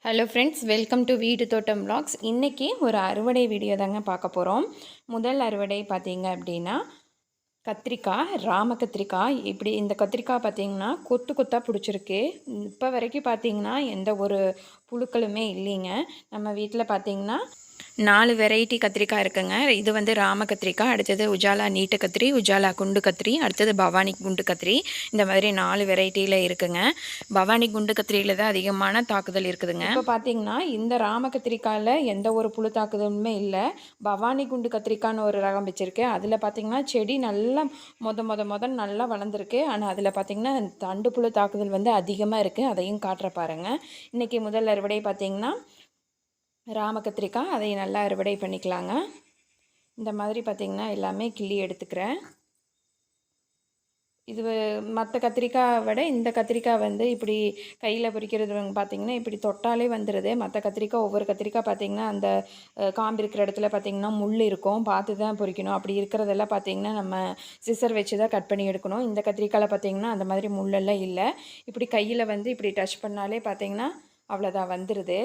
Hello friends, welcome to வீட்டு தோட்டம் vlogs. இன்றைக்கி ஒரு அறுவடை வீடியோ தாங்க பார்க்க போகிறோம். முதல் அறுவடை பார்த்திங்க அப்படின்னா கத்திரிக்காய், ராம கத்திரிக்காய். இப்படி இந்த கத்திரிக்காய் பார்த்திங்கன்னா கொத்து கொத்தாக பிடிச்சிருக்கு. இப்போ வரைக்கும் பார்த்திங்கன்னா எந்த ஒரு புழுக்களுமே இல்லைங்க. நம்ம வீட்டில் பார்த்திங்கன்னா 4 வெரைட்டி கத்திரிக்காய் இருக்குங்க. இது வந்து ராம கத்திரிக்காய், அடுத்தது உஜாலா நீட்டு கத்திரி, உஜாலா குண்டு கத்திரி, அடுத்தது பவானி குண்டு கத்திரி. இந்த மாதிரி 4 வெரைட்டியில் இருக்குங்க. பவானி குண்டு கத்திரியில் தான் அதிகமான தாக்குதல் இருக்குதுங்க. இப்போ பார்த்தீங்கன்னா இந்த ராம கத்திரிக்காயில் எந்த ஒரு புழு தாக்குதலுமே இல்லை. பவானி குண்டு கத்திரிக்காய்னு ஒரு ரகம் வச்சுருக்கு. அதில் பார்த்திங்கன்னா செடி நல்லா மொதல் நல்லா வளர்ந்துருக்கு. ஆனால் அதில் பார்த்திங்கன்னா தண்டு புழு தாக்குதல் வந்து அதிகமாக இருக்குது. அதையும் காட்டுற பாருங்கள். இன்றைக்கி முதல் அறுவடை பார்த்திங்கன்னா ராம கத்திரிக்காய். அதை நல்லா அறுவடை பண்ணிக்கலாங்க. இந்த மாதிரி பார்த்திங்கன்னா எல்லாமே கிள்ளி எடுத்துக்கிறேன். இது மற்ற கத்திரிக்காய் விட இந்த கத்திரிக்காய் வந்து இப்படி கையில் பொறிக்கிறது பார்த்திங்கன்னா இப்படி தொட்டாலே வந்துடுது. மற்ற கத்திரிக்காய் ஒவ்வொரு கத்திரிக்காய் பார்த்திங்கன்னா அந்த காம்பு இருக்கிற இடத்துல பார்த்திங்கன்னா முள் இருக்கும், பார்த்து தான் பொறிக்கணும். அப்படி இருக்கிறதெல்லாம் பார்த்திங்கன்னா நம்ம சிசர் வச்சு தான் கட் பண்ணி எடுக்கணும். இந்த கத்திரிக்காயில் பார்த்திங்கன்னா அந்த மாதிரி முள்ளெல்லாம் இல்லை. இப்படி கையில் வந்து இப்படி டச் பண்ணாலே பார்த்திங்கன்னா அவ்வளோதான் வந்துடுது.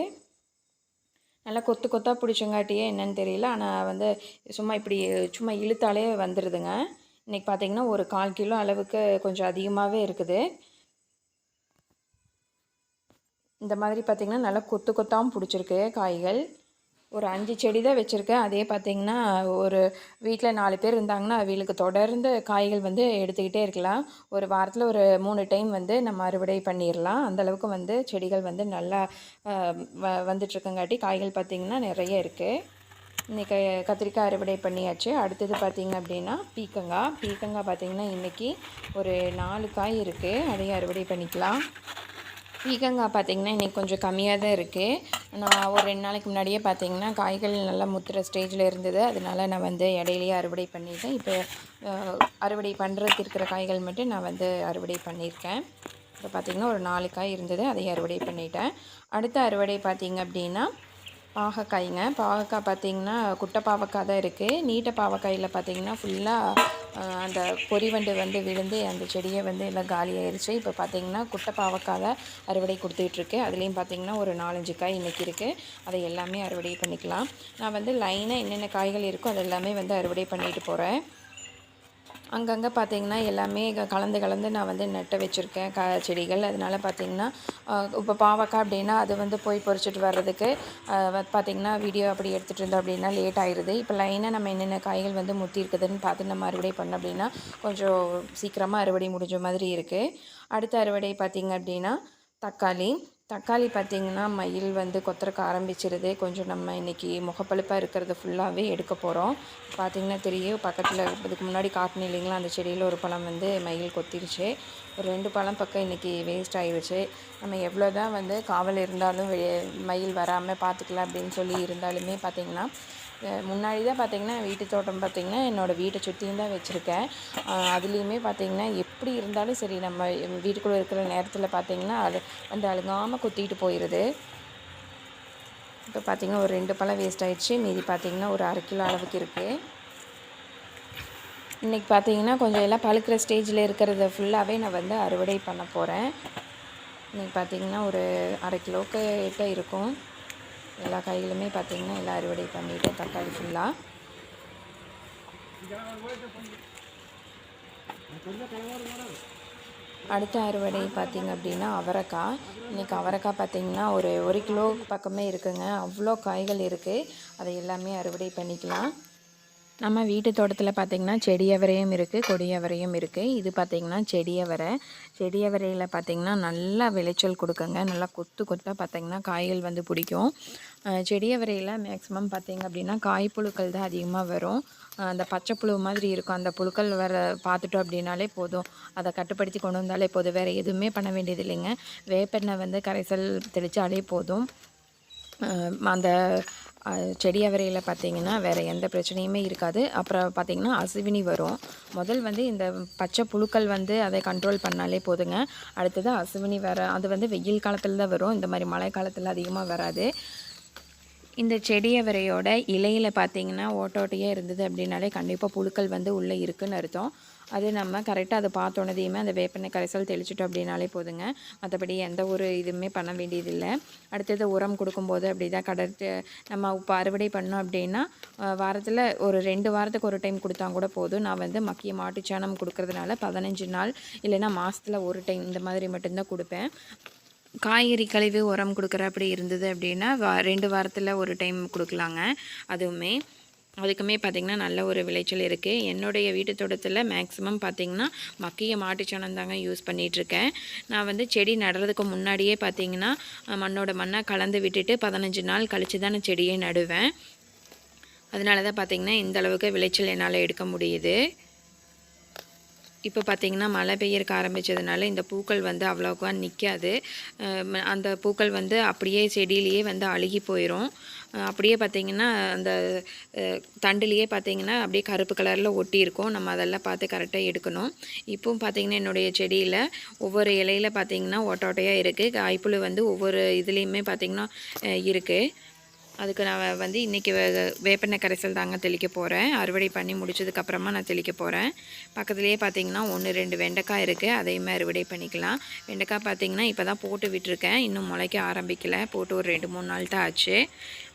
நல்லா கொத்து கொத்தாக பிடிச்சங்காட்டியே என்னன்னு தெரியல. ஆனால் வந்து சும்மா இழுத்தாலே வந்துடுதுங்க. இன்றைக்கி பார்த்திங்கன்னா ஒரு 1/4 கிலோ அளவுக்கு கொஞ்சம் அதிகமாகவே இருக்குது. இந்த மாதிரி பார்த்திங்கன்னா நல்லா கொத்து கொத்தாகவும் பிடிச்சிருக்கு காய்கள். ஒரு 5 செடி தான் வச்சுருக்கேன். அதே பார்த்திங்கன்னா ஒரு வீட்டில் 4 பேர் இருந்தாங்கன்னா அவங்களுக்கு தொடர்ந்து காய்கள் வந்து எடுத்துக்கிட்டே இருக்கலாம். ஒரு வாரத்தில் ஒரு 3 டைம் வந்து நம்ம அறுவடை பண்ணிடலாம். அந்தளவுக்கு வந்து செடிகள் வந்து நல்லா வந்துட்டுருக்கங்காட்டி காய்கள் பார்த்திங்கன்னா நிறைய இருக்குது. இன்றைக்கி கத்திரிக்காய் அறுவடை பண்ணியாச்சு. அடுத்தது பார்த்திங்க அப்படின்னா பீக்கங்காய் பார்த்திங்கன்னா இன்றைக்கி ஒரு 4 காய் இருக்குது. அதையும் அறுவடை பண்ணிக்கலாம். பீக்கங்காய் பார்த்திங்கன்னா இன்றைக்கி கொஞ்சம் கம்மியாக தான் இருக்குது. நான் ஒரு 2 நாளைக்கு முன்னாடியே பார்த்திங்கன்னா காய்கள் நல்லா முத்துற ஸ்டேஜில் இருந்தது. அதனால் நான் வந்து இடையிலேயே அறுவடை பண்ணிட்டேன். இப்போ அறுவடை பண்ணுறதுக்கு இருக்கிற காய்கள் மட்டும் நான் வந்து அறுவடை பண்ணியிருக்கேன். இப்போ பார்த்திங்கன்னா ஒரு 4 காய் இருந்தது, அதையும் அறுவடை பண்ணிட்டேன். அடுத்த அறுவடை பார்த்திங்க அப்படின்னா பாகக்காய்ங்க. பாகக்காய் பார்த்திங்கன்னா குட்டை பாவக்காய் தான் இருக்குது. நீட்ட பாவக்காயில் பார்த்திங்கன்னா ஃபுல்லாக அந்த பொறிவண்டு வந்து விழுந்து அந்த செடியை வந்து எல்லாம் காலி ஆயிடுச்சு. இப்போ பார்த்திங்கன்னா குட்டை பாவக்காய் அறுவடை கொடுத்துட்ருக்கு. அதுலேயும் பார்த்திங்கன்னா ஒரு 4-5 காய் இன்றைக்கி இருக்குது. அதை எல்லாமே அறுவடை பண்ணிக்கலாம். நான் வந்து லைனாக என்னென்ன காய்கள் இருக்கோ அது எல்லாமே வந்து அறுவடை பண்ணிட்டு போகிறேன். அங்கங்கே பார்த்திங்கன்னா எல்லாமே கலந்து நான் வந்து நட்டு வச்சுருக்கேன் செடிகள். அதனால் பார்த்திங்கன்னா இப்போ பாவக்காய் அப்படின்னா அது வந்து போய் பறிச்சிட்டு வர்றதுக்கு பார்த்திங்கன்னா வீடியோ அப்படி எடுத்துகிட்டு இருந்தோம் அப்படின்னா லேட் ஆயிடுது. இப்போ லைனாக நம்ம என்னென்ன காய்கள் வந்து முத்தி இருக்குதுன்னு பார்த்து நம்ம அறுவடை பண்ணோம் அப்படின்னா கொஞ்சம் சீக்கிரமாக அறுவடை முடிஞ்ச மாதிரி இருக்குது. அடுத்த அறுவடை பார்த்திங்க அப்படின்னா தக்காளி பார்த்திங்கன்னா மயில் வந்து கொத்துறக்க ஆரம்பிச்சிருது. கொஞ்சம் நம்ம இன்றைக்கி முகப்பழுப்பாக இருக்கிறத ஃபுல்லாகவே எடுக்க போகிறோம். பார்த்திங்கன்னா தெரியும், பக்கத்தில் இதுக்கு முன்னாடி காட்டினேன் இல்லைங்களா, அந்த செடியில் ஒரு பழம் வந்து மயில் கொத்திருச்சு. ஒரு 2 பழம் பக்கம் இன்றைக்கி வேஸ்ட் ஆகிடுச்சு. நம்ம எவ்வளோ தான் வந்து காவல் இருந்தாலும் மயில் வராமல் பார்த்துக்கலாம் அப்படின்னு சொல்லி இருந்தாலுமே பார்த்திங்கன்னா முன்னாடி தான் பார்த்திங்கன்னா வீட்டு தோட்டம் பார்த்திங்கன்னா என்னோடய வீட்டை சுற்றியும் தான் வச்சுருக்கேன். அதுலேயுமே பார்த்திங்கன்னா எப்படி இருந்தாலும் சரி நம்ம வீட்டுக்குள்ளே இருக்கிற நேரத்தில் பார்த்திங்கன்னா அது வந்து அழுகாமல் கொத்திட்டு போயிடுது. இப்போ பார்த்திங்கன்னா ஒரு 2 பழம் வேஸ்ட் ஆகிடுச்சு. மீதி பார்த்திங்கன்னா ஒரு 1/2 கிலோ அளவுக்கு இருக்குது. இன்றைக்கி பார்த்திங்கன்னா கொஞ்சம் எல்லாம் பழுக்கிற ஸ்டேஜில் இருக்கிறத ஃபுல்லாகவே நான் வந்து அறுவடை பண்ண போகிறேன். இன்றைக்கி பார்த்திங்கன்னா ஒரு 1/2 கிலோவுக்கு கிட்ட இருக்கும். எல்லா காய்களுமே பார்த்திங்கன்னா எல்லாம் அறுவடை பண்ணிவிட்டேன். தக்காளி ஃபுல்லாக. அடுத்த அறுவடை பார்த்திங்க அப்படின்னா அவரைக்காய். இன்றைக்கி அவரைக்காய் பார்த்திங்கன்னா ஒரு 1 கிலோ பக்கமே இருக்குங்க. அவ்வளோ காய்கள் இருக்குது. அதை எல்லாமே அறுவடை பண்ணிக்கலாம். நம்ம வீட்டு தோட்டத்தில் பார்த்திங்கன்னா செடி அவரையும் இருக்குது, கொடி அவரையும் இருக்குது. இது பார்த்திங்கன்னா செடி அவரையில் பார்த்திங்கன்னா நல்லா விளைச்சல் கொடுக்குங்க. நல்லா கொத்தாக பார்த்திங்கன்னா காய்கள் வந்து பிடிக்கும். செடி அவரையில் மேக்ஸிமம் பார்த்திங்க அப்படின்னா காய்ப்புழுக்கள் தான் அதிகமாக வரும். அந்த பச்சை புழு மாதிரி இருக்கும். அந்த புழுக்கள் பார்த்துட்டோம் அப்படின்னாலே போதும், அதை கட்டுப்படுத்தி கொண்டு வந்தாலே போதும். வேறு எதுவுமே பண்ண வேண்டியது இல்லைங்க. வேப்பெண்ணெய் வந்து கரைசல் தெளித்தாலே போதும். அந்த செடி அவரையில் பார்த்திங்கன்னா வேறு எந்த பிரச்சனையுமே இருக்காது. அப்புறம் பார்த்திங்கன்னா அசுவினி வரும். முதல் வந்து இந்த பச்சை புழுக்கள் வந்து அதை கண்ட்ரோல் பண்ணாலே போதுங்க. அடுத்தது அசுவினி அது வந்து வெயில் காலத்தில் தான் வரும். இந்த மாதிரி மழை காலத்தில் அதிகமாக வராது. இந்த செடி அவரையோட இலையில் பார்த்திங்கன்னா ஓட்டையாக இருந்தது அப்படின்னாலே கண்டிப்பாக புழுக்கள் வந்து உள்ளே இருக்குதுன்னு அர்த்தம். அது நம்ம கரெக்டாக அதை பார்த்தோன்னதையுமே அந்த வேப்பெண்ணெய் கரைசல் தெளிச்சிட்டோம் அப்படின்னாலே போதுங்க. மற்றபடி எந்த ஒரு இதுவுமே பண்ண வேண்டியதில்லை. அடுத்தது உரம் கொடுக்கும்போது அப்படி தான் நம்ம இப்போ அறுவடை பண்ணோம் அப்படின்னா வாரத்தில் ஒரு 2 வாரத்துக்கு ஒரு டைம் கொடுத்தா கூட போதும். நான் வந்து மக்கிய மாட்டுச்சாணம் கொடுக்கறதுனால 15 நாள் இல்லைன்னா மாதத்தில் ஒரு டைம் இந்த மாதிரி மட்டும்தான் கொடுப்பேன். காய்கறி கழிவு உரம் கொடுக்குற அப்படி இருந்தது அப்படின்னா 2 வாரத்தில் ஒரு டைம் கொடுக்கலாங்க. அதுக்குமே பார்த்திங்கன்னா நல்ல ஒரு விளைச்சல் இருக்குது. என்னுடைய வீட்டு தோட்டத்தில் மேக்ஸிமம் பார்த்திங்கன்னா மக்கிய மாட்டுச்சாணம் தாங்க யூஸ் பண்ணிகிட்ருக்கேன். நான் வந்து செடி நடுறதுக்கு முன்னாடியே பார்த்திங்கன்னா மண்ணை கலந்து விட்டுட்டு 15 நாள் கழித்து தான் நான் செடியே நடுவேன். அதனால தான் பார்த்திங்கன்னா இந்த அளவுக்கு விளைச்சல் என்னால் எடுக்க முடியுது. இப்போ பார்த்திங்கன்னா மழை பெய்யறக்கு ஆரம்பித்ததுனால இந்த பூக்கள் வந்து அவ்வளோக்கா நிற்காது. அந்த பூக்கள் வந்து அப்படியே செடியிலேயே வந்து அழுகி போயிடும். அப்படியே பார்த்திங்கன்னா அந்த தண்டுலேயே பார்த்திங்கன்னா அப்படியே கருப்பு கலரில் ஒட்டியிருக்கும். நம்ம அதெல்லாம் பார்த்து கரெக்டாக எடுக்கணும். இப்போவும் பார்த்திங்கன்னா என்னுடைய செடியில் ஒவ்வொரு இலையில் பார்த்திங்கன்னா ஓட்டையாக இருக்குது. காய்ப்புழு வந்து ஒவ்வொரு இதுலேயுமே பார்த்திங்கன்னா இருக்குது. அதுக்கு நான் வந்து இன்றைக்கி வேப்பெண்ணெய் கரைசல் தாங்க தெளிக்க போகிறேன். அறுவடை பண்ணி முடிச்சதுக்கப்புறமா நான் தெளிக்க போகிறேன். பக்கத்துலேயே பார்த்திங்கன்னா 1-2 வெண்டைக்காய் இருக்குது. அதையுமே அறுவடை பண்ணிக்கலாம். வெண்டைக்காய் பார்த்திங்கன்னா இப்போ தான் போட்டு விட்டுருக்கேன். இன்னும் முளைக்க ஆரம்பிக்கலை. போட்டு ஒரு 2-3 நாள் தான் ஆச்சு.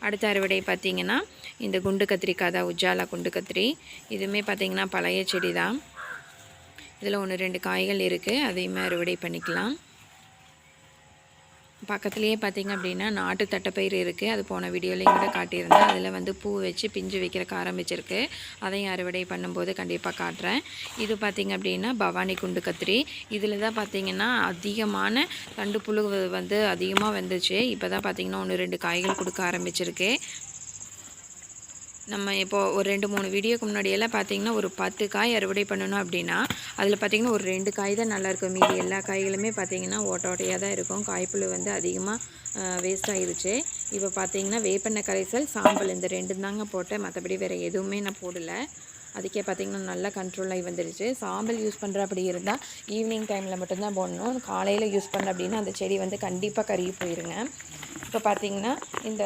அடுத்த அறுவடை பார்த்திங்கன்னா இந்த குண்டு கத்திரிக்காய் தான், உஜாலா குண்டு கத்திரி. இதுவுமே பார்த்திங்கன்னா பழைய செடி தான். இதில் 1-2 காய்கள் இருக்குது. அதையுமே அறுவடை பண்ணிக்கலாம். பக்கத்துலேயே பார்த்திங்க அப்படின்னா நாட்டு தட்டைப்பயிறு இருக்குது. அது போன வீடியோலையும் கூட காட்டியிருந்தேன். அதில் வந்து பூ வச்சு பிஞ்சு வைக்கிறக்கு ஆரம்பிச்சிருக்கு. அதையும் அறுவடை பண்ணும்போது கண்டிப்பாக காட்டுறேன். இது பார்த்திங்க அப்படின்னா பவானி குண்டு கத்திரி. இதில் தான் பார்த்திங்கன்னா அதிகமான தண்டு புழு வந்து அதிகமாக வந்துச்சு. இப்போ தான் பார்த்திங்கன்னா 1-2 காய்கள் கொடுக்க ஆரம்பிச்சிருக்கு. நம்ம இப்போது ஒரு 2-3 வீடியோக்கு முன்னாடியெல்லாம் பார்த்திங்கன்னா ஒரு 10 காய் அறுவடை பண்ணணும் அப்படின்னா அதில் பார்த்திங்கன்னா ஒரு 2 காய் தான் நல்லாயிருக்கும். மீதி எல்லா காய்களுமே பார்த்திங்கன்னா ஓட்டையாக தான் இருக்கும். காய்ப்புழு வந்து அதிகமாக வேஸ்ட் ஆகிடுச்சு. இப்போ பார்த்திங்கன்னா வேப்பெண்ணெய் கரைசல், சாம்பல் இந்த 2 தாங்க போட்டேன். மற்றபடி வேறு எதுவுமே நான் போடலை. அதுக்கே பார்த்திங்கன்னா நல்லா கண்ட்ரோல் ஆகி வந்துடுச்சு. சாம்பல் யூஸ் பண்ணுற அப்படி இருந்தால் ஈவினிங் டைமில் மட்டும்தான் போடணும். காலையில் யூஸ் பண்ணுற அப்படின்னா அந்த செடி வந்து கண்டிப்பாக கருகி போயிருங்க. இப்போ பார்த்திங்கன்னா இந்த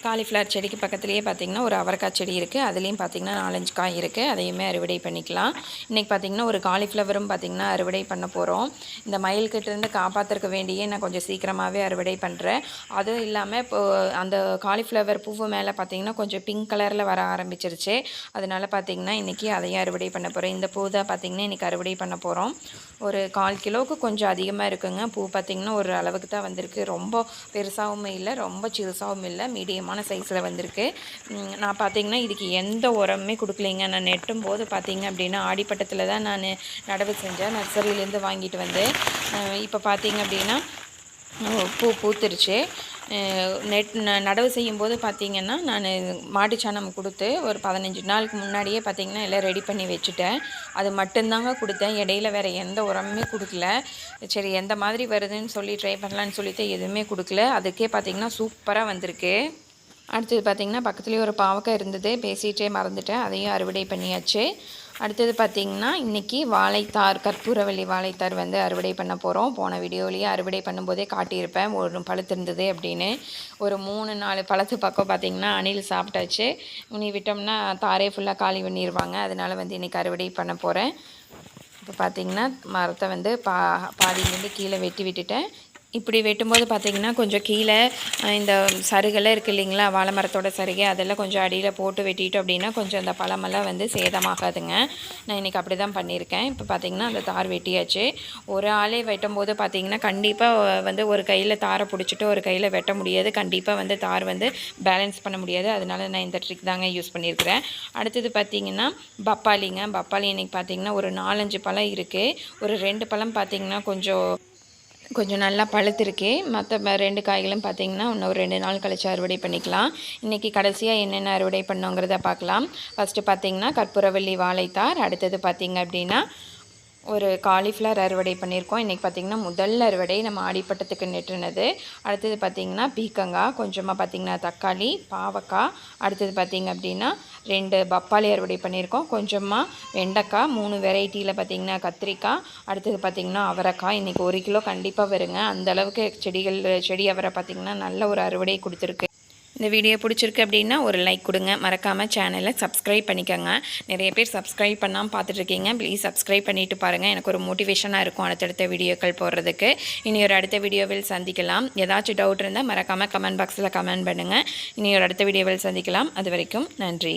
காலிஃப்ளவர் செடிக்கு பக்கத்துலேயே பார்த்திங்கன்னா ஒரு அவரைக்காய் செடி இருக்குது. அதுலேயும் பார்த்திங்கன்னா 4-5 காய் இருக்குது. அதையுமே அறுவடை பண்ணிக்கலாம். இன்றைக்கி பார்த்திங்கன்னா ஒரு காலிஃப்ளவரும் பார்த்திங்கன்னா அறுவடை பண்ண போகிறோம். இந்த மயில்கிட்டேருந்து காப்பாற்றுறக்க வேண்டியே நான் கொஞ்சம் சீக்கிரமாகவே அறுவடை பண்ணுறேன். அதுவும் இல்லாமல் இப்போது அந்த காலிஃப்ளவர் பூவு மேலே பார்த்திங்கன்னா கொஞ்சம் பிங்க் கலரில் வர ஆரம்பிச்சிருச்சு. அதனால் பார்த்திங்கன்னா இன்றைக்கி அதையும் அறுவடை பண்ண போகிறேன். இந்த பூ தான் பார்த்திங்கன்னா இன்றைக்கி அறுவடை பண்ண போகிறோம். ஒரு 1/4 கிலோவுக்கு கொஞ்சம் அதிகமாக இருக்குங்க. பூ பார்த்திங்கன்னா ஒரு அளவுக்கு தான் வந்திருக்கு. ரொம்ப பெருசாகவும் இல்லை, ரொம்ப சிறுசாகவும் இல்லை, மீடியமாக சைஸில் வந்திருக்கு. நான் பார்த்திங்கன்னா இதுக்கு எந்த உரமே கொடுக்கலைங்க. நான் நெட்டும் போது பார்த்திங்க அப்படின்னா ஆடிப்பட்டத்தில் தான் நான் நடவு செஞ்சேன். நர்சரியிலேருந்து வாங்கிட்டு வந்து இப்போ பார்த்திங்க அப்படின்னா பூ பூத்துருச்சு. நடவு செய்யும்போது பார்த்திங்கன்னா நான் மாட்டுச்சாணம் கொடுத்து ஒரு 15 நாளுக்கு முன்னாடியே பார்த்திங்கன்னா எல்லாம் ரெடி பண்ணி வச்சுட்டேன். அது மட்டும்தாங்க கொடுத்தேன். இடையில வேறு எந்த உரமுமே கொடுக்கல. சரி எந்த மாதிரி வருதுன்னு சொல்லி ட்ரை பண்ணலான்னு சொல்லிட்டு எதுவுமே கொடுக்கல. அதுக்கே பார்த்திங்கன்னா சூப்பராக வந்திருக்கு. அடுத்தது பார்த்திங்கன்னா பக்கத்துலேயே ஒரு பாவக்காய் இருந்தது, பேசிகிட்டே மறந்துட்டேன். அதையும் அறுவடை பண்ணியாச்சு. அடுத்தது பார்த்திங்கன்னா இன்றைக்கி வாழைத்தார், கற்பூரவள்ளி வாழைத்தார் வந்து அறுவடை பண்ண போகிறோம். போன வீடியோலேயே அறுவடை பண்ணும்போதே காட்டியிருப்பேன் ஒரு பழத்து இருந்தது அப்படின்னு. ஒரு 3-4 பழத்து பக்கம் பார்த்திங்கன்னா அணில் சாப்பிட்டாச்சு. இனி விட்டோம்னா தாரே ஃபுல்லாக காலி பண்ணிடுவாங்க. அதனால் வந்து இன்றைக்கி அறுவடை பண்ண போகிறேன். இப்போ பார்த்திங்கன்னா மரத்தை வந்து பாதியிலேருந்து கீழே வெட்டி விட்டுட்டேன். இப்படி வெட்டும்போது பார்த்திங்கன்னா கொஞ்சம் கீழே இந்த சருகெல்லாம் இருக்குது இல்லைங்களா, வாழை மரத்தோட சருகை, அதெல்லாம் கொஞ்சம் அடியில் போட்டு வெட்டிட்டோம் அப்படின்னா கொஞ்சம் அந்த பழமெல்லாம் வந்து சேதமாகாதுங்க. நான் இன்றைக்கி அப்படி தான் பண்ணியிருக்கேன். இப்போ பார்த்திங்கன்னா அந்த தார் வெட்டியாச்சு. ஒரு ஆளே வெட்டும்போது பார்த்திங்கன்னா கண்டிப்பாக வந்து ஒரு கையில் தாரை பிடிச்சிட்டு ஒரு கையில் வெட்ட முடியாது. கண்டிப்பாக வந்து தார் வந்து பேலன்ஸ் பண்ண முடியாது. அதனால நான் இந்த ட்ரிக் தாங்க யூஸ் பண்ணியிருக்கிறேன். அடுத்தது பார்த்திங்கன்னா பப்பாளி இன்றைக்கி பார்த்திங்கன்னா ஒரு 4-5 பழம் இருக்குது. ஒரு 2 பழம் பார்த்திங்கன்னா கொஞ்சம் நல்லா பழுத்திருக்கு. மற்ற 2 காய்களும் பார்த்திங்கன்னா இன்னும் ஒரு 2 நாள் கழிச்சு அறுவடை பண்ணிக்கலாம். இன்றைக்கி கடைசியாக என்னென்ன அறுவடை பண்ணோங்கிறத பார்க்கலாம். ஃபஸ்ட்டு பார்த்திங்கன்னா கற்பூரவள்ளி வாழைத்தார். அடுத்தது பார்த்திங்க அப்படின்னா ஒரு காலிஃப்ளவர் அறுவடை பண்ணியிருக்கோம். இன்றைக்கி பார்த்திங்கன்னா முதல் அறுவடை நம்ம ஆடிப்பட்டத்துக்கு நெட்டுனது. அடுத்தது பார்த்திங்கன்னா பீக்கங்காய், கொஞ்சமாக பார்த்திங்கன்னா தக்காளி, பாவக்காய். அடுத்தது பார்த்திங்க அப்படின்னா 2 பப்பாளி அறுவடை பண்ணியிருக்கோம். கொஞ்சமாக வெண்டைக்காய், 3 வெரைட்டியில் பார்த்திங்கன்னா கத்திரிக்காய். அடுத்தது பார்த்திங்கன்னா அவரைக்காய். இன்றைக்கி 1 கிலோ கண்டிப்பாக வருங்க. அந்தளவுக்கு செடி அவரை பார்த்திங்கன்னா நல்ல ஒரு அறுவடை கொடுத்துருக்கு. இந்த வீடியோ பிடிச்சிருக்கு அப்படின்னா ஒரு லைக் கொடுங்க. மறக்காமல் சேனலை சப்ஸ்கிரைப் பண்ணிக்கோங்க. நிறைய பேர் சப்ஸ்கிரைப் பண்ணாமல் பார்த்துட்ருக்கீங்க. ப்ளீஸ் சப்ஸ்கிரைப் பண்ணிவிட்டு பாருங்கள். எனக்கு ஒரு மோட்டிவேஷனாக இருக்கும் அடுத்தடுத்த வீடியோக்கள் போடுறதுக்கு. இனி ஒரு அடுத்த வீடியோவில் சந்திக்கலாம். ஏதாச்சும் டவுட் இருந்தால் மறக்காமல் கமெண்ட் பாக்ஸில் கமெண்ட் பண்ணுங்கள். இனி ஒரு அடுத்த வீடியோவில் சந்திக்கலாம். அது வரைக்கும் நன்றி.